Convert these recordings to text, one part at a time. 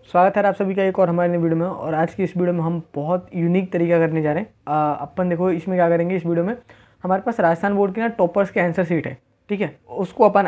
स्वागत है आप सभी का एक और हमारे नई वीडियो में। और आज की इस वीडियो में हम बहुत यूनिक तरीका करने जा रहे हैं। अपन देखो इसमें क्या करेंगे। इस वीडियो में हमारे पास राजस्थान बोर्ड की ना टॉपर्स के आंसर शीट है, ठीक है। उसको अपन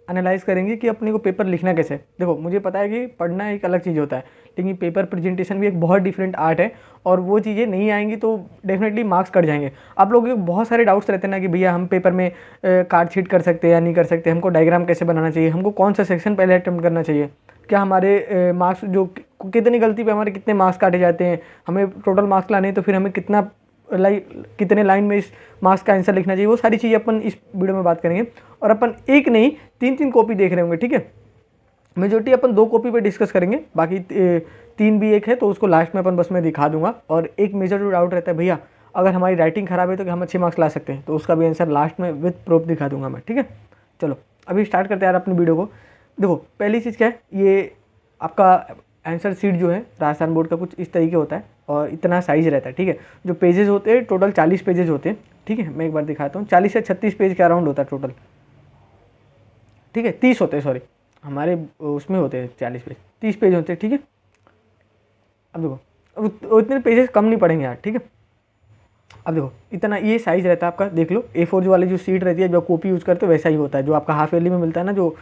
एनालाइज करेंगे कि अपने को पेपर लिखना कैसे है। देखो मुझे पता है कि पढ़ना एक अलग चीज़ होता है, लेकिन पेपर प्रेजेंटेशन भी एक बहुत डिफरेंट आर्ट है और वो चीज़ें नहीं आएंगी तो डेफिनेटली मार्क्स कट जाएंगे। आप लोगों के बहुत सारे डाउट्स रहते हैं ना कि भैया हम पेपर में कार्ड शीट कर सकते हैं या नहीं कर सकते, हमको डायग्राम कैसे बनाना चाहिए, हमको कौन सा सेक्शन पहले अटेम्प्ट करना चाहिए, क्या हमारे मार्क्स जो कितनी गलती पे हमारे कितने मार्क्स काटे जाते हैं, हमें टोटल मार्क्स लाने हैं तो फिर हमें कितने लाइन में इस मार्क्स का आंसर लिखना चाहिए। वो सारी चीज़ें अपन इस वीडियो में बात करेंगे। और अपन एक नहीं तीन कॉपी देख रहे होंगे, ठीक है। मेजोरिटी अपन 2 कॉपी पे डिस्कस करेंगे, बाकी 3 भी एक है तो उसको लास्ट में अपन बस मैं दिखा दूंगा। और एक मेजर जो डाउट रहता है भैया अगर हमारी राइटिंग खराब है तो हम अच्छे मार्क्स ला सकते हैं, तो उसका भी आंसर लास्ट में विद प्रूफ दिखा दूंगा मैं, ठीक है। चलो अभी स्टार्ट करते हैं यार अपनी वीडियो को। देखो पहली चीज़ क्या है, ये आपका आंसर शीट जो है राजस्थान बोर्ड का कुछ इस तरीके होता है और इतना साइज रहता है, ठीक है। जो पेजेस होते हैं टोटल 40 पेजेस होते हैं, ठीक है। मैं एक बार दिखाता हूँ, 40 से 36 पेज के अराउंड होता है टोटल, ठीक है। 30 होते हैं, सॉरी हमारे उसमें होते हैं 40 पेज, 30 पेज होते हैं, ठीक है। अब देखो इतने पेजेस कम नहीं पड़ेंगे यार, ठीक है। अब देखो इतना ये साइज़ रहता है आपका, देख लो A4 जो वाली जो सीट रहती है जो कॉपी यूज़ करते हो वैसा ही होता है। जो आपका हाफ ईयरली में मिलता है ना, जो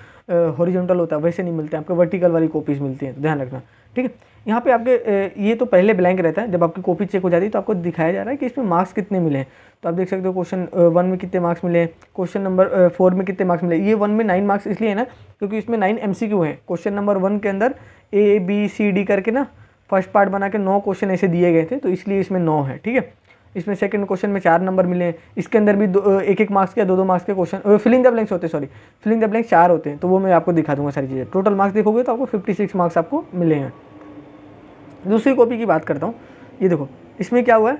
हॉरिजॉन्टल होता है वैसे नहीं मिलते हैं, आपको वर्टिकल वाली कॉपीज़ मिलती हैं, तो ध्यान रखना, ठीक है। यहाँ पे आपके ये तो पहले ब्लैंक रहता है, जब आपकी कॉपी चेक हो जाती है तो आपको दिखाया जा रहा है कि इसमें मार्क्स कितने मिले हैं। तो आप देख सकते हो क्वेश्चन 1 में कितने मार्क्स मिले हैं, क्वेश्चन नंबर 4 में कितने मार्क्स मिले। ये 1 में 9 मार्क्स इसलिए है ना क्योंकि इसमें 9 MCQ हैं। क्वेश्चन नंबर 1 के अंदर ABCD करके ना फर्स्ट पार्ट बना के 9 क्वेश्चन ऐसे दिए गए थे, तो इसलिए इसमें 9 है, ठीक है। इसमें सेकंड क्वेश्चन में 4 नंबर मिले हैं, इसके अंदर भी 1-1 मार्क्स के 2-2 मार्क्स के क्वेश्चन फिलिंग द ब्लैंक्स होते हैं, सॉरी फिलिंग द ब्लैंक्स 4 होते हैं, तो वो मैं आपको दिखा दूंगा सारी चीज़ें। टोटल मार्क्स देखोगे तो आपको 56 मार्क्स आपको मिले हैं। दूसरी कॉपी की बात करता हूँ, ये देखो इसमें क्या हुआ है,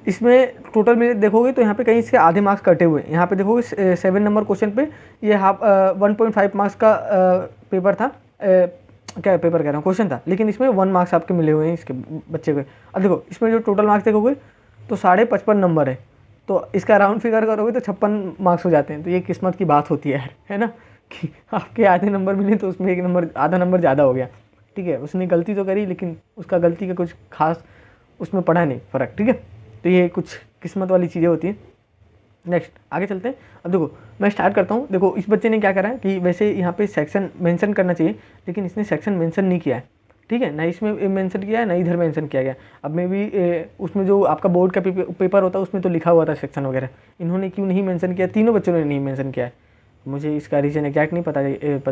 इसमें टोटल में देखोगे तो यहाँ पे कहीं इसके आधे मार्क्स कटे हुए हैं। यहाँ पे देखोगे 7 नंबर क्वेश्चन पे ये 1.5 मार्क्स का पेपर था, क्या पेपर कह रहा हूँ, क्वेश्चन था, लेकिन इसमें 1 मार्क्स आपके मिले हुए हैं इसके बच्चे को। अब देखो इसमें जो टोटल मार्क्स देखोगे तो 55.5 नंबर है, तो इसका राउंड फिगर करोगे तो 56 मार्क्स हो जाते हैं। तो ये किस्मत की बात होती है यार, है ना, कि आपके आधे नंबर मिले तो उसमें 1 नंबर आधा नंबर ज़्यादा हो गया, ठीक है। उसने गलती तो करी लेकिन उसका गलती का कुछ खास उसमें पड़ा नहीं फ़र्क, ठीक है। तो ये कुछ किस्मत वाली चीज़ें होती हैं। नेक्स्ट आगे चलते हैं। अब देखो मैं स्टार्ट करता हूँ। देखो इस बच्चे ने क्या करा है कि वैसे यहाँ पे सेक्शन मेंशन करना चाहिए, लेकिन इसने सेक्शन मेंशन नहीं किया है, ठीक है। ना इसमें मेंशन किया है ना इधर मेंशन किया गया। अब मैं भी उसमें जो आपका बोर्ड का पेपर होता है उसमें तो लिखा हुआ था सेक्शन वगैरह, इन्होंने क्यों नहीं मेंशन किया, तीनों बच्चों ने नहीं मेंशन किया है। मुझे इसका रीज़न एग्जैक्ट नहीं पता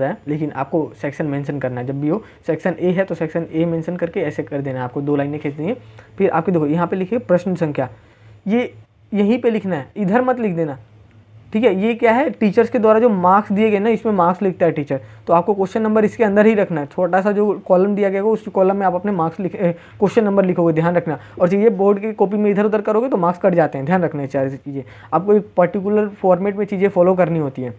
है, लेकिन आपको सेक्शन मेंशन करना है। जब भी हो सेक्शन A है तो सेक्शन A मेंशन करके ऐसे कर देना है, आपको 2 लाइनें खींचनी है। फिर आपके देखो यहाँ पे लिखिए प्रश्न संख्या, ये यहीं पे लिखना है, इधर मत लिख देना, ठीक है। ये क्या है, टीचर्स के द्वारा जो मार्क्स दिए गए ना, इसमें मार्क्स लिखता है टीचर, तो आपको क्वेश्चन नंबर इसके अंदर ही रखना है। छोटा सा जो कॉलम दिया गया उस कॉलम में आप अपने मार्क्स क्वेश्चन नंबर लिखोगे, ध्यान रखना। और ये बोर्ड की कॉपी में इधर उधर करोगे तो मार्क्स कट जाते हैं, ध्यान रखना है। सारी चीज़ें आपको एक पर्टिकुलर फॉर्मेट में चीज़ें फॉलो करनी होती हैं,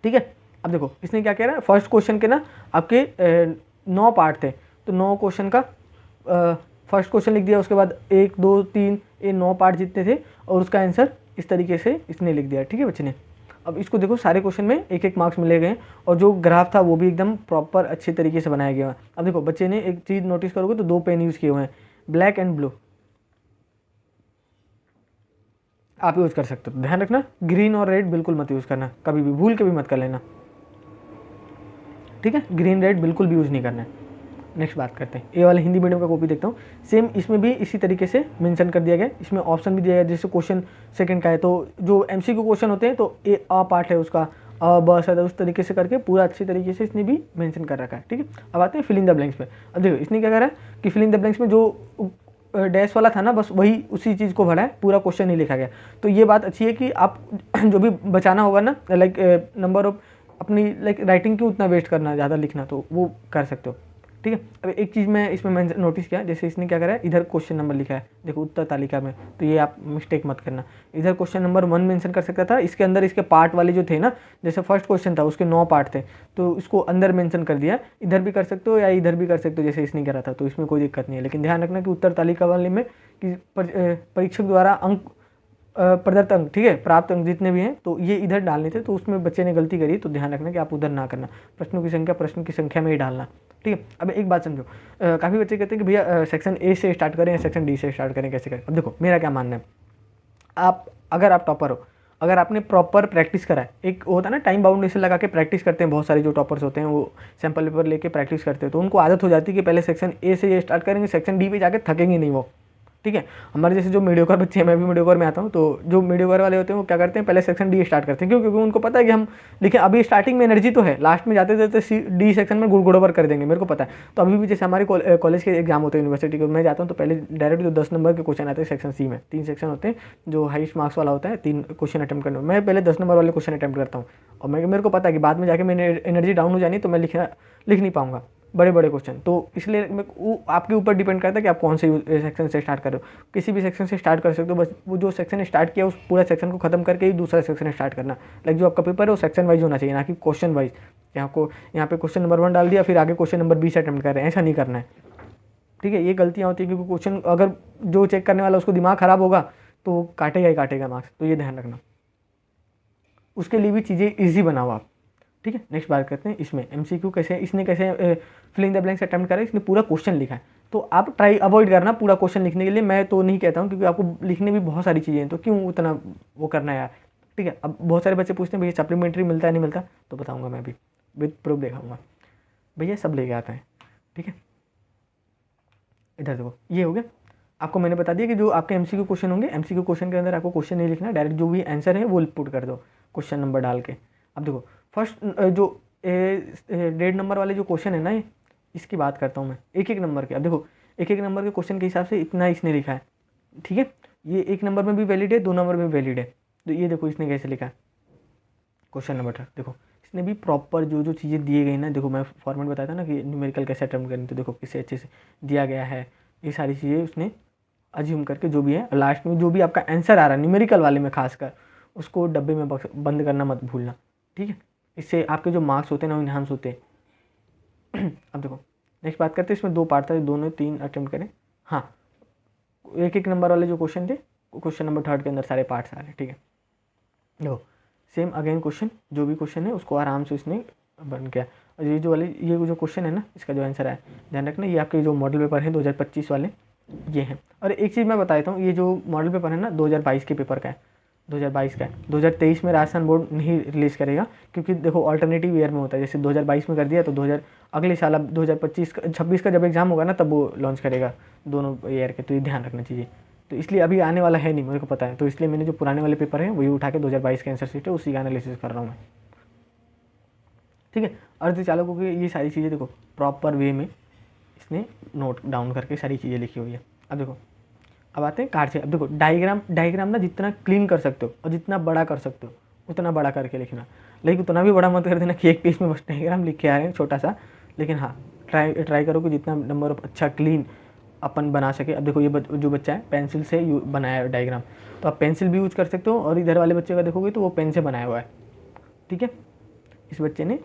ठीक है। अब देखो इसने क्या कह रहा है, फर्स्ट क्वेश्चन के ना आपके 9 पार्ट थे, तो 9 क्वेश्चन का फर्स्ट क्वेश्चन लिख दिया, उसके बाद 1 2 3 ये 9 पार्ट जितने थे और उसका आंसर इस तरीके से इसने लिख दिया, ठीक है बच्चे ने। अब इसको देखो सारे क्वेश्चन में 1-1 मार्क्स मिले गए और जो ग्राफ था वो भी एकदम प्रॉपर अच्छे तरीके से बनाया गया है। अब देखो बच्चे ने एक चीज़ नोटिस करोगे तो 2 पेन यूज़ किए हुए हैं, ब्लैक एंड ब्लू, आप यूज़ कर सकते हो, ध्यान रखना। ग्रीन और रेड बिल्कुल मत यूज़ करना, कभी भी भूल के भी मत कर लेना, ठीक है। ग्रीन रेड बिल्कुल भी यूज़ नहीं करना है। नेक्स्ट बात करते हैं, ये वाले हिंदी मीडियम का कॉपी देखता हूँ। सेम इसमें भी इसी तरीके से मेंशन कर दिया गया, इसमें ऑप्शन भी दिया गया। जैसे क्वेश्चन सेकंड का है तो जो MCQ क्वेश्चन होते हैं तो ए आ पार्ट है उसका, अ ब स द, उस तरीके से करके पूरा अच्छी तरीके से इसने भी मेंशन कर रखा है, ठीक है। अब आते हैं फिलिंग द ब्लैंक्स पे। अब देखो इसने क्या करा है कि फिलिंग द ब्लैंक्स में जो डैश वाला था ना, बस वही उसी चीज़ को भरा है, पूरा क्वेश्चन नहीं लिखा गया। तो ये बात अच्छी है कि आप जो भी बचाना होगा ना, लाइक नंबर ऑफ अपनी लाइक राइटिंग क्यों उतना वेस्ट करना, ज़्यादा लिखना, तो वो कर सकते हो, ठीक है। अब एक चीज़ मैं इसमें नोटिस किया, जैसे इसने क्या करा है, इधर क्वेश्चन नंबर लिखा है, देखो उत्तर तालिका में, तो ये आप मिस्टेक मत करना। इधर क्वेश्चन नंबर 1 मेंशन कर सकता था, इसके अंदर इसके पार्ट वाले जो थे ना, जैसे फर्स्ट क्वेश्चन था उसके 9 पार्ट थे, तो इसको अंदर मेंशन कर दिया। इधर भी कर सकते हो या इधर भी कर सकते हो जैसे इसने करा था, तो इसमें कोई दिक्कत नहीं है। लेकिन ध्यान रखना कि उत्तर तालिका वाले में कि परीक्षक द्वारा अंक प्रदत्त अंक, ठीक है, प्राप्त अंक जितने भी हैं तो ये इधर डालने थे, तो उसमें बच्चे ने गलती करी, तो ध्यान रखना कि आप उधर ना करना, प्रश्न की संख्या में ही डालना, ठीक है। अब एक बात समझो, काफ़ी बच्चे कहते हैं कि भैया सेक्शन ए से स्टार्ट करें या सेक्शन डी से स्टार्ट करें, कैसे करें। अब देखो मेरा क्या मानना है, अगर आप टॉपर हो, अगर आपने प्रॉपर प्रैक्टिस करा है, एक होता है ना टाइम बाउंडेशन लगा के प्रैक्टिस करते हैं, बहुत सारे जो टॉपर्स होते हैं वो सैम्पल पेपर लेके प्रैक्टिस करते हैं, तो उनको आदत हो जाती है कि पहले सेक्शन ए से ये स्टार्ट करेंगे, सेक्शन डी पे जाके थकेंगे नहीं वो, ठीक है। हमारे जैसे जो मीडियोकर बच्चे हैं, मैं भी मीडियोकर में आता हूँ, तो जो मीडियोकर वाले होते हैं वो क्या करते हैं, पहले सेक्शन डी स्टार्ट करते हैं, क्यों, क्योंकि उनको पता है कि हम देखिए अभी स्टार्टिंग में एनर्जी तो है, लास्ट में जाते जाते डी सेक्शन में गुड़गुड़वर कर देंगे, मेरे को पता है। तो अभी भी जैसे हमारे कॉलेज के एग्जाम होते हैं यूनिवर्सिटी के, मैं जाता हूँ तो पहले डायरेक्ट जो 10 नंबर के क्वेश्चन आते हैं सेक्शन सी में, 3 सेक्शन होते हैं, जो हाईएस्ट मार्क्स वाला होता है, 3 क्वेश्चन अटैम्प्ट करने में, मैं पहले 10 नंबर वाले क्वेश्चन अटैम्प्ट करता हूँ, और मेरे को पता है कि बाद में जाके मेरी एनर्जी डाउन हो जानी, तो मैं लिख नहीं पाऊंगा बड़े बड़े क्वेश्चन, तो इसलिए वो आपके ऊपर डिपेंड करता है कि आप कौन से सेक्शन से स्टार्ट कर रहे हो। किसी भी सेक्शन से स्टार्ट कर सकते हो, बस वो जो सेक्शन स्टार्ट किया उस पूरा सेक्शन को खत्म करके ही दूसरा सेक्शन स्टार्ट करना। लाइक जो आपका पेपर है वो सेक्शन वाइज होना चाहिए, ना कि क्वेश्चन वाइज। यहाँ पे क्वेश्चन नंबर 1 डाल दिया, फिर आगे क्वेश्चन नंबर 20 अटैम्प्ट कर रहे हैं, ऐसा नहीं करना है, ठीक है। ये गलतियाँ होती है, क्योंकि क्वेश्चन अगर जो चेक करने वाला उसको दिमाग खराब होगा तो काटेगा ही काटेगा मार्क्स, तो ये ध्यान रखना। उसके लिए भी चीज़ें ईजी बनाओ आप, ठीक है। नेक्स्ट बात करते हैं इसमें एमसीक्यू कैसे, इसने कैसे फिलिंग द ब्लैंक्स अटेम्प्ट करा है, इसने पूरा क्वेश्चन लिखा है, तो आप ट्राई अवॉइड करना पूरा क्वेश्चन लिखने के लिए, मैं तो नहीं कहता हूँ, क्योंकि आपको लिखने भी बहुत सारी चीज़ें हैं, तो क्यों उतना वो करना है यार, ठीक है। अब बहुत सारे बच्चे पूछते हैं भैया सप्लीमेंट्री मिलता है नहीं मिलता, तो बताऊँगा मैं भी विद प्रूफ दिखाऊँगा, भैया सब लेके आता है, ठीक है। इधर देखो ये हो गया, आपको मैंने बता दिया कि जो आपके एमसीक्यू क्वेश्चन होंगे, एमसीक्यू क्वेश्चन के अंदर आपको क्वेश्चन नहीं लिखना, डायरेक्ट जो भी आंसर है वो पुट कर दो क्वेश्चन नंबर डाल के। अब देखो फर्स्ट जो 1.5 नंबर वाले जो क्वेश्चन है ना, इसकी बात करता हूँ मैं, एक नंबर के। अब देखो एक नंबर के क्वेश्चन के हिसाब से इतना इसने लिखा है, ठीक है। ये 1 नंबर में भी वैलिड है, 2 नंबर में भी वैलिड है, तो ये देखो इसने कैसे लिखा है क्वेश्चन नंबर 3, देखो इसने भी प्रॉपर जो चीज़ें दिए गई ना, देखो मैं फॉर्मेट बताया था ना कि न्यूमेरिकल कैसे अटेम्प्ट करनी, तो देखो किसे अच्छे से दिया गया है, ये सारी चीज़ें उसने अज्यूम करके जो भी है, लास्ट में जो भी आपका आंसर आ रहा है न्यूमेरिकल वाले में खासकर, उसको डब्बे में बंद करना मत भूलना, ठीक है। इससे आपके जो मार्क्स होते हैं ना वो इन्हांस होते हैं। अब देखो नेक्स्ट बात करते हैं, इसमें 2 पार्ट था, दोनों 3 अटेम्प्ट करें। हाँ, 1 नंबर वाले जो क्वेश्चन थे, क्वेश्चन नंबर 3 के अंदर सारे पार्ट्स आ रहे हैं, ठीक है। देखो सेम अगेन क्वेश्चन, जो भी क्वेश्चन है उसको आराम से इसने बन किया, और ये जो क्वेश्चन है ना, इसका जो आंसर है ध्यान रखना, ये आपके जो मॉडल पेपर है 2025 वाले ये हैं। और एक चीज़ मैं बता देता हूँ, ये जो मॉडल पेपर है ना 2022 के पेपर का है, 2022 का है, 2023 में राजस्थान बोर्ड नहीं रिलीज़ करेगा, क्योंकि देखो ऑल्टरनेटिव ईयर में होता है, जैसे 2022 में कर दिया तो अगले साल अब 2026 का जब एग्ज़ाम होगा ना तब वो लॉन्च करेगा दोनों ईयर के, तो ये ध्यान रखना चाहिए। तो इसलिए अभी आने वाला है नहीं, मेरे को पता है, तो इसलिए मैंने जो पुराने वाले पेपर हैं वही उठा के 2022 के आंसर शीट है उसी का एनालिसिस कर रहा हूँ मैं, ठीक है। अर्धचालकों की ये सारी चीज़ें देखो प्रॉपर वे में इसने नोट डाउन करके सारी चीज़ें लिखी हुई है। अब देखो अब आते हैं कार्ड से। अब देखो डायग्राम ना जितना क्लीन कर सकते हो और जितना बड़ा कर सकते हो उतना बड़ा करके लिखना, लेकिन उतना भी बड़ा मत कर देना कि एक पेज में बस डायग्राम लिख के आ रहे हैं छोटा सा, लेकिन हाँ ट्राई करो कि जितना नंबर ऑफ अच्छा क्लीन अपन बना सके। अब देखो ये जो बच्चा है पेंसिल से बनाया है डायग्राम, तो आप पेंसिल भी यूज कर सकते हो, और इधर वाले बच्चे का देखोगे तो वो पेन से बनाया हुआ है, ठीक है। इस बच्चे ने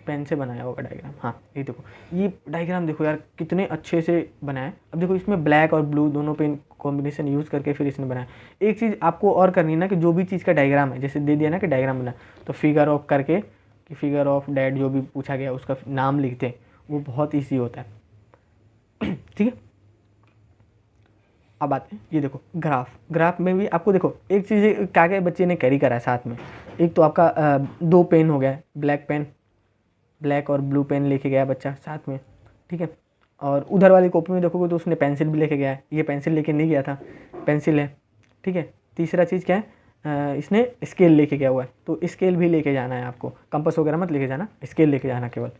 पेन से बनाया होगा डायग्राम, हाँ ये देखो ये डायग्राम देखो यार कितने अच्छे से बनाया है। अब देखो इसमें ब्लैक और ब्लू दोनों पेन कॉम्बिनेशन यूज़ करके फिर इसने बनाया। एक चीज़ आपको और करनी है ना कि जो भी चीज़ का डायग्राम है, जैसे दे दिया ना कि डायग्राम बना, तो फिगर ऑफ करके कि फिगर ऑफ डैड जो भी पूछा गया उसका नाम लिखते हैं, वो बहुत ईजी होता है, ठीक है। अब आते हैं ये देखो ग्राफ में भी आपको देखो एक चीज़ क्या क्या बच्चे ने कैरी करा है साथ में, एक तो आपका 2 पेन हो गया, ब्लैक और ब्लू पेन लेके गया बच्चा साथ में, ठीक है। और उधर वाली कॉपी में देखोगे तो उसने पेंसिल भी लेके गया है, ये पेंसिल लेके नहीं गया था, पेंसिल है, ठीक है। तीसरा चीज़ क्या है, इसने स्केल लेके गया हुआ है, तो स्केल भी लेके जाना है आपको, कंपास वगैरह मत लेके जाना, स्केल लेके जाना केवल।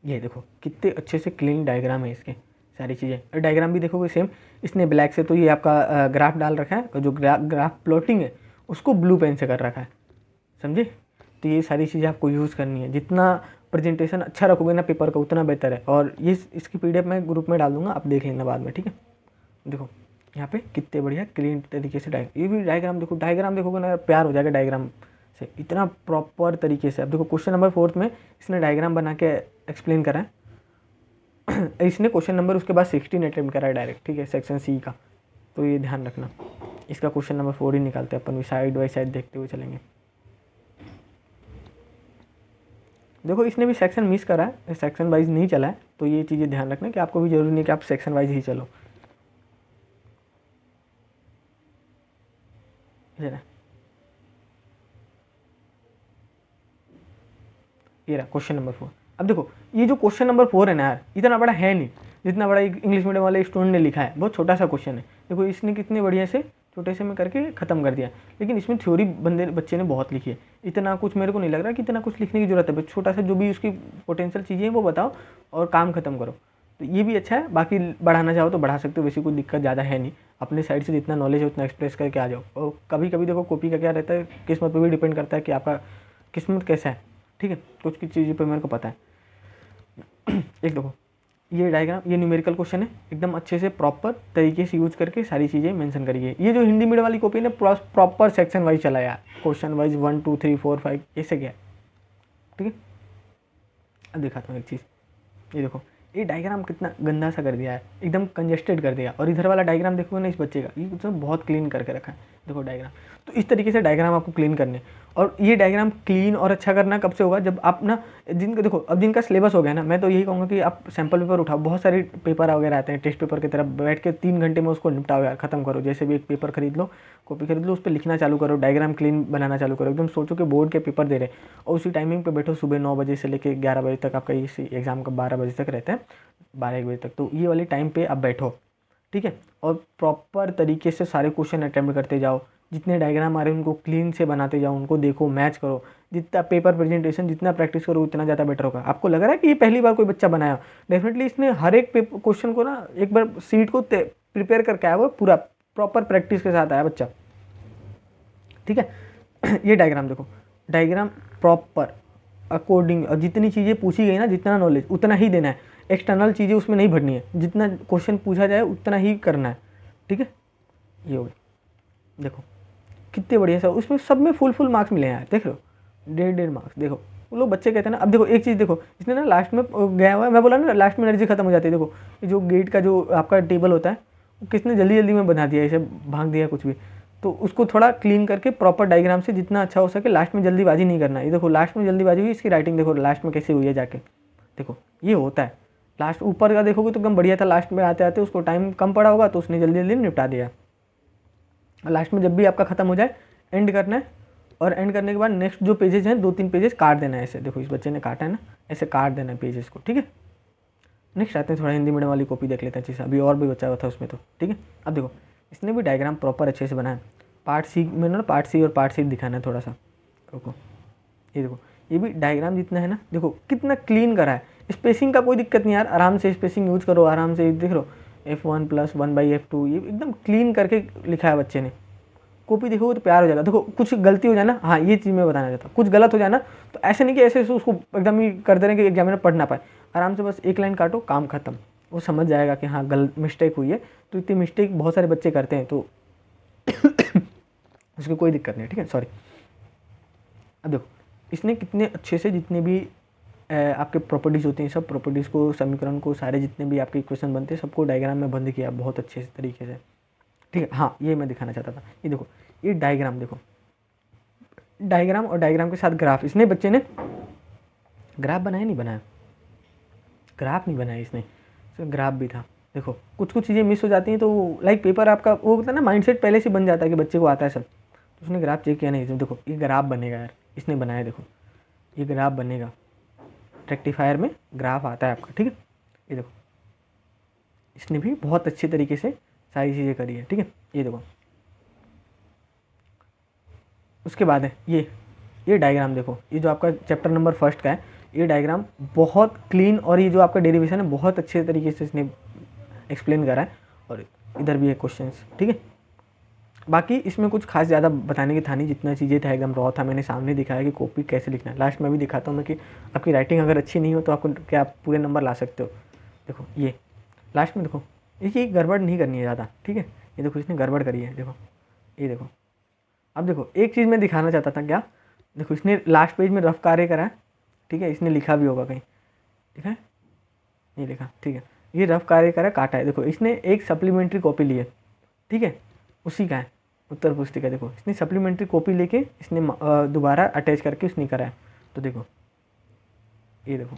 ये देखो कितने अच्छे से क्लीन डायग्राम है इसके, सारी चीज़ें। डायग्राम भी देखोगे सेम, इसने ब्लैक से तो ये आपका ग्राफ डाल रखा है, और जो ग्राफ प्लॉटिंग है उसको ब्लू पेन से कर रखा है, समझे। तो ये सारी चीज़ें आपको यूज़ करनी है, जितना प्रेजेंटेशन अच्छा रखोगे ना पेपर का उतना बेहतर है। और ये इसकी PDF मैं ग्रुप में डाल दूंगा, आप देख लेना बाद में, ठीक है। देखो यहाँ पे कितने बढ़िया क्लीन तरीके से ये भी डायग्राम देखोगे ना प्यार हो जाएगा डायग्राम से, इतना प्रॉपर तरीके से। अब देखो क्वेश्चन नंबर 4 में इसने डायग्राम बना के एक्सप्लेन करा है। इसने क्वेश्चन नंबर उसके बाद 16 अटेम्प्ट करा है डायरेक्ट, ठीक है, सेक्शन सी का, तो ये ध्यान रखना। इसका क्वेश्चन नंबर 4 ही निकालते हैं अपन भी, साइड बाई साइड देखते हुए चलेंगे। देखो इसने भी सेक्शन मिस करा है, सेक्शन वाइज नहीं चला है, तो ये चीज़ें ध्यान रखना कि आपको भी जरूरी नहीं कि आप सेक्शन वाइज ही चलो। ये रहा क्वेश्चन नंबर 4। अब देखो ये जो क्वेश्चन नंबर 4 है ना यार, इतना बड़ा है नहीं जितना बड़ा इंग्लिश मीडियम वाले स्टूडेंट ने लिखा है, बहुत छोटा सा क्वेश्चन है। देखो इसने कितने बढ़िया से छोटे से में करके ख़त्म कर दिया, लेकिन इसमें थ्योरी बच्चे ने बहुत लिखी है। इतना कुछ मेरे को नहीं लग रहा कि इतना कुछ लिखने की जरूरत है, बस छोटा सा जो भी उसकी पोटेंशियल चीज़ें हैं वो बताओ और काम खत्म करो। तो ये भी अच्छा है, बाकी बढ़ाना चाहो तो बढ़ा सकते हो, वैसी कोई दिक्कत ज़्यादा है नहीं। अपने साइड से जितना नॉलेज है उतना एक्सप्रेस करके आ जाओ। और कभी कभी देखो कॉपी का क्या रहता है, किस्मत पर भी डिपेंड करता है कि आपका किस्मत कैसा है, ठीक है। कुछ की चीज़ों पर मेरे को पता है। एक देखो ये डायग्राम, ये न्यूमेरिकल क्वेश्चन है, एकदम अच्छे से प्रॉपर तरीके से यूज करके सारी चीज़ें मेंशन करिए। ये जो हिंदी मीडियम वाली कॉपी ने प्रॉपर सेक्शन वाइज चला यार, क्वेश्चन वाइज 1 2 3 4 5 ऐसे क्या है, ठीक है। अब दिखाता हूँ एक चीज़, ये देखो ये डायग्राम कितना गंदा सा कर दिया है, एकदम कंजेस्टेड कर दिया। और इधर वाला डायग्राम देखो ना इस बच्चे का, ये तो बहुत क्लीन करके रखा है, देखो डायग्राम। तो इस तरीके से डायग्राम आपको क्लीन करने, और ये डायग्राम क्लीन और अच्छा करना कब से होगा, जब आप ना जिनका देखो अब जिनका सिलेबस हो गया ना, मैं तो यही कहूँगा कि आप सैम्पल पेपर उठाओ। बहुत सारे पेपर वगैरह आते हैं टेस्ट पेपर की तरफ, बैठ के 3 घंटे में उसको निपटाओ यार, खत्म करो। जैसे भी एक पेपर खरीद लो, कॉपी खरीद लो, उस पर लिखना चालू करो, डायग्राम क्लीन बनाना चालू करो। एकदम सोचो कि बोर्ड के पेपर दे रहे, और उसी टाइमिंग पे बैठो, सुबह 9 बजे से लेकर 11 बजे तक आपका इसी एग्जाम का 12 बजे तक रहता है, 12-1 बजे तक। तो ये वाले टाइम पे आप बैठो, ठीक है, और प्रॉपर तरीके से सारे क्वेश्चन अटेम्प्ट करते जाओ। जितने डायग्राम आ रहे हैं उनको क्लीन से बनाते जाओ, उनको देखो, मैच करो। जितना पेपर प्रेजेंटेशन जितना प्रैक्टिस करो उतना ज़्यादा बेटर होगा। आपको लग रहा है कि ये पहली बार कोई बच्चा बनाया, डेफिनेटली इसने हर एक क्वेश्चन को ना एक बार सीट को प्रिपेयर करके आया, वो पूरा प्रॉपर प्रैक्टिस के साथ आया बच्चा, ठीक है। ये डायग्राम देखो, डायग्राम प्रॉपर अकॉर्डिंग, और जितनी चीज़ें पूछी गई ना, जितना नॉलेज उतना ही देना है, एक्सटर्नल चीज़ें उसमें नहीं भरनी है, जितना क्वेश्चन पूछा जाए उतना ही करना है, ठीक है। ये हो गई, देखो कितने बढ़िया सा, उसमें सब में फुल मार्क्स मिले हैं यार, देख लो 1.5 मार्क्स। देखो वो लोग बच्चे कहते हैं ना, अब देखो एक चीज़ देखो, इसने ना लास्ट में गया हुआ है, मैं बोला ना लास्ट में एनर्जी खत्म हो जाती है। देखो जो गेट का जो आपका टेबल होता है, वो किसने जल्दी जल्दी में बना दिया, इसे भाग दिया कुछ भी, तो उसको थोड़ा क्लीन करके प्रॉपर डायग्राम से जितना अच्छा हो सके, लास्ट में जल्दीबाजी नहीं करना है। ये देखो लास्ट में जल्दीबाजी हुई, इसकी राइटिंग देखो लास्ट में कैसे हुई है जाके, देखो ये होता है। लास्ट ऊपर का देखोगे तो एकदम बढ़िया था, लास्ट में आते आते उसको टाइम कम पड़ा होगा तो उसने जल्दी जल्दी निपटा दिया। लास्ट में जब भी आपका खत्म हो जाए एंड करना है, और एंड करने के बाद नेक्स्ट जो पेजेस हैं 2-3 पेजेस काट देना है ऐसे, देखो इस बच्चे ने काटा है ना, ऐसे काट देना है पेजेस को, ठीक है। नेक्स्ट आते हैं थोड़ा हिंदी मीडियम वाली कॉपी देख लेते हैं, अच्छे से अभी और भी बचा हुआ था उसमें तो, ठीक है। अब देखो इसने भी डायग्राम प्रॉपर अच्छे से बनाया। पार्ट सी में ना, पार्ट सी और पार्ट सी दिखाना है थोड़ा सा, रुको। ये देखो ये भी डायग्राम जितना है ना, देखो कितना क्लीन करा है। स्पेसिंग का कोई दिक्कत नहीं यार, आराम से स्पेसिंग यूज करो, आराम से देख लो F1 + 1/F2, ये एकदम क्लीन करके लिखा है बच्चे ने। कॉपी देखोगे तो प्यार हो जाएगा। देखो कुछ गलती हो जाए ना, हाँ ये चीज़ मैं बताना चाहता हूँ, कुछ गलत हो जाए ना तो ऐसे नहीं कि ऐसे उसको एकदम ही कर दे रहे कि एग्जामिनर पढ़ ना पाए। आराम से बस एक लाइन काटो, काम खत्म, वो समझ जाएगा कि हाँ गलत मिस्टेक हुई है। तो इतनी मिस्टेक बहुत सारे बच्चे करते हैं, तो उसकी कोई दिक्कत नहीं, ठीक है, सॉरी। अब देखो इसने कितने अच्छे से जितने भी आपके प्रॉपर्टीज़ होती हैं, सब प्रॉपर्टीज़ को, समीकरण को, सारे जितने भी आपके इक्वेशन बनते हैं सबको डायग्राम में बंद किया बहुत अच्छे से तरीके से, ठीक है। हाँ ये मैं दिखाना चाहता था, ये देखो ये डायग्राम, देखो डायग्राम और डायग्राम के साथ ग्राफ, इसने बच्चे ने ग्राफ बनाया नहीं बनाया, ग्राफ नहीं बनाया इसने, ग्राफ भी था। देखो कुछ कुछ चीज़ें मिस हो जाती हैं, तो लाइक पेपर आपका वो होता है ना, माइंडसेट पहले से बन जाता है कि बच्चे को आता है सब, तो उसने ग्राफ चेक किया नहीं। इसमें देखो ये ग्राफ बनेगा यार, इसने बनाया, देखो ये ग्राफ बनेगा, रेक्टिफायर में ग्राफ आता है आपका, ठीक है। ये देखो इसने भी बहुत अच्छे तरीके से सारी चीज़ें करी है, ठीक है। ये देखो उसके बाद है ये डायग्राम, देखो ये जो आपका चैप्टर नंबर 1 का है, ये डायग्राम बहुत क्लीन, और ये जो आपका डेरिवेशन है बहुत अच्छे तरीके से इसने एक्सप्लेन करा है, और इधर भी है क्वेश्चंस, ठीक है। बाकी इसमें कुछ खास ज़्यादा बताने की था नहीं, जितना चीज़ें था एकदम रॉ था, मैंने सामने दिखाया कि कॉपी कैसे लिखना है। लास्ट में भी दिखाता हूँ मैं कि आपकी राइटिंग अगर अच्छी नहीं हो तो आपको क्या आप पूरे नंबर ला सकते हो। देखो ये लास्ट में देखो ये गड़बड़ नहीं करनी है ज़्यादा, ठीक है। ये देखो इसने गड़बड़ करी है, देखो ये देखो। अब देखो एक चीज़ मैं दिखाना चाहता था, क्या देखो इसने लास्ट पेज में रफ कार्य करा है, ठीक है, इसने लिखा भी होगा कहीं, ठीक है, ये लिखा, ठीक है, ये रफ कार्य करा काटा है। देखो इसने एक सप्लीमेंट्री कॉपी ली है, ठीक है, उसी का है, उत्तर पुस्तिका देखो इसने सप्लीमेंट्री कॉपी लेके इसने दोबारा अटैच करके उसने करा है। तो देखो ये देखो,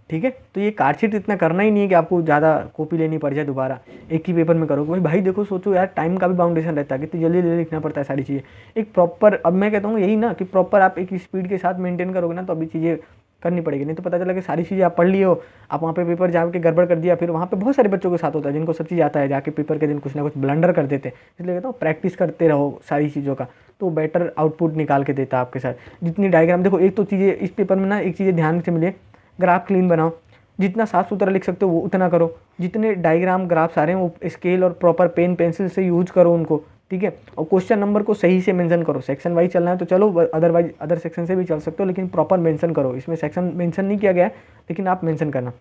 ठीक है। तो ये कार्डशीट इतना करना ही नहीं है कि आपको ज़्यादा कॉपी लेनी पड़ जाए, दोबारा एक ही पेपर में करोगे भाई देखो सोचो यार, टाइम का भी बाउंडेशन रहता है, कितनी जल्दी जल्दी लिखना पड़ता है सारी चीज़ें। एक प्रॉपर, अब मैं कहता हूँ यही ना कि प्रॉपर आप एक स्पीड के साथ मेंटेन करोगे ना तो अभी चीज़ें करनी पड़ेगी, नहीं तो पता चला कि सारी चीज़ें आप पढ़ लिए हो, आप वहाँ पे पेपर जाके गड़बड़ कर दिया, फिर वहाँ पे बहुत सारे बच्चों के साथ होता है जिनको सब चीज़ आता है, जाके पेपर के दिन कुछ ना कुछ ब्लंडर कर देते हैं। इसलिए कहता हूँ प्रैक्टिस करते रहो सारी चीज़ों का, तो बेटर आउटपुट निकाल के देता है आपके साथ। जितनी डायग्राम देखो, एक तो चीज़ें इस पेपर में ना एक चीज़ें ध्यान से मिले, ग्राफ क्लीन बनाओ, जितना साफ सुथरा लिख सकते हो वो उतना करो, जितने डायग्राम ग्राफ सारे हैं वो स्केल और प्रॉपर पेन पेंसिल से यूज करो उनको, ठीक है। और क्वेश्चन नंबर को सही से मेंशन करो, सेक्शन वाइज चलना है तो चलो, अदरवाइज अदर सेक्शन से भी चल सकते हो, लेकिन प्रॉपर मेंशन करो। इसमें सेक्शन मेंशन नहीं किया गया है लेकिन आप मेंशन करना।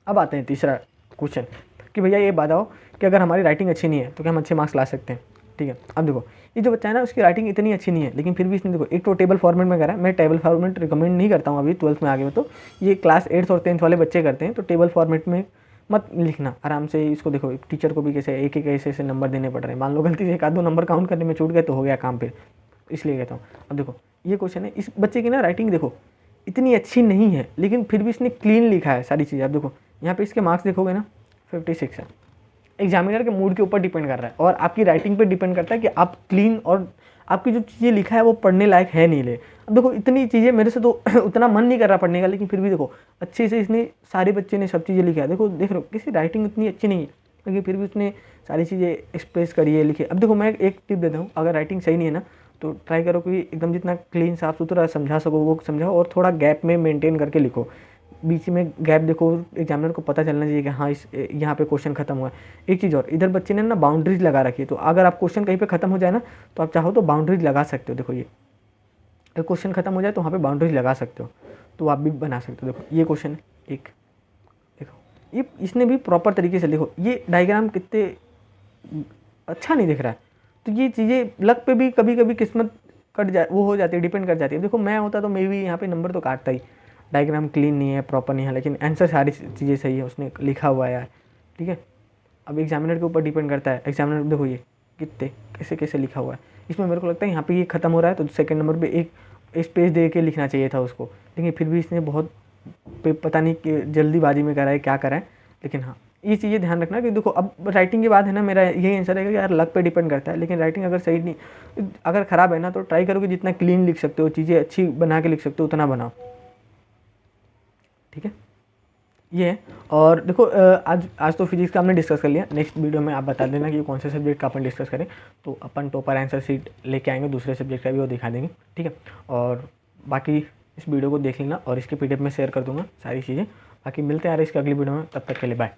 अब आते हैं तीसरा क्वेश्चन कि भैया ये बताओ कि अगर हमारी राइटिंग अच्छी नहीं है तो क्या हम अच्छे मार्क्स ला सकते हैं, ठीक है। अब देखो ये जो बच्चा है ना उसकी राइटिंग इतनी अच्छी नहीं है, लेकिन फिर भी इसने देखो एक तो टेबल फॉर्मेट में करा है। मैं टेबल फॉर्मेट रिकमेंड नहीं करता हूँ अभी 12th में आगे में, तो ये क्लास 8th और 10th वाले बच्चे करते हैं, तो टेबल फॉर्मेट में मत लिखना, आराम से इसको देखो। टीचर को भी कैसे एक एक ऐसे नंबर देने पड़ रहे हैं, मान लो गलती से एक आध दो नंबर काउंट करने में छूट गए तो हो गया काम फिर, इसलिए कहता हूँ। अब देखो ये क्वेश्चन है, इस बच्चे की ना राइटिंग देखो इतनी अच्छी नहीं है, लेकिन फिर भी इसने क्लीन लिखा है सारी चीज़ें। अब देखो यहाँ पे इसके मार्क्स देखोगे ना 56 है। एग्जामिनर के मूड के ऊपर डिपेंड कर रहा है और आपकी राइटिंग पे डिपेंड करता है कि आप क्लीन और आपकी जो चीज़ें लिखा है वो पढ़ने लायक है नहीं ले। अब देखो इतनी चीज़ें मेरे से तो उतना मन नहीं कर रहा पढ़ने का, लेकिन फिर भी देखो अच्छे से इसने सारे बच्चे ने सब चीज़ें लिखा है। देखो देख रहे हो किसी राइटिंग उतनी अच्छी नहीं है, लेकिन फिर भी उसने सारी चीज़ें एक्सप्रेस करी है, लिखी। अब देखो मैं एक टिप देता हूँ, अगर राइटिंग सही नहीं है ना तो ट्राई करो कि एकदम जितना क्लीन साफ सुथरा समझा सको वो समझाओ, और थोड़ा गैप में मेंटेन करके लिखो। बीच में गैप देखो, एग्जामिनर को पता चलना चाहिए कि हाँ इस यहाँ पे क्वेश्चन खत्म हुआ है। एक चीज़ और, इधर बच्चे ने ना बाउंड्रीज लगा रखी है, तो अगर आप क्वेश्चन कहीं पे खत्म हो जाए ना तो आप चाहो तो बाउंड्रीज लगा सकते हो। देखो ये क्वेश्चन खत्म हो जाए तो वहाँ पे बाउंड्रीज लगा सकते हो, तो आप भी बना सकते हो। देखो ये क्वेश्चन है एक, देखो ये इसने भी प्रॉपर तरीके से लिखो, ये डायग्राम कितने अच्छा नहीं दिख रहा है, तो ये चीज़ें लक पे भी कभी कभी किस्मत कट जाए, वो हो जाती है, डिपेंड कर जाती है। देखो मैं होता तो मैं भी यहाँ पे नंबर तो काटता ही, डायग्राम क्लीन नहीं है, प्रॉपर नहीं है, लेकिन आंसर सारी चीज़ें सही है, उसने लिखा हुआ है यार, ठीक है। अब एग्जामिनर के ऊपर डिपेंड करता है, एग्जामिनर देखो ये कितने कैसे कैसे लिखा हुआ है। इसमें मेरे को लगता है यहाँ पे ये खत्म हो रहा है तो सेकंड नंबर पे एक स्पेस दे के लिखना चाहिए था उसको, लेकिन फिर भी इसने बहुत पता नहीं कि जल्दीबाजी में करा है क्या करा है। लेकिन हाँ ये चीज़ें ध्यान रखना कि देखो अब राइटिंग के बाद है ना, मेरा यही आंसर है कि यार लक पे डिपेंड करता है, लेकिन राइटिंग अगर सही नहीं, अगर ख़राब है ना तो ट्राई करो कि जितना क्लीन लिख सकते हो, चीज़ें अच्छी बना के लिख सकते हो उतना बनाओ, ठीक है। ये है। और देखो आज तो फिजिक्स का हमने डिस्कस कर लिया, नेक्स्ट वीडियो में आप बता देना कि कौन से सब्जेक्ट का अपन डिस्कस करें, तो अपन टॉपर आंसर सीट लेके आएंगे, दूसरे सब्जेक्ट का भी वो दिखा देंगे, ठीक है। और बाकी इस वीडियो को देख लेना और इसके PDF में शेयर कर दूंगा सारी चीज़ें। बाकी मिलते हैं यार इसके अगली वीडियो में, तब तक के लिए बाय।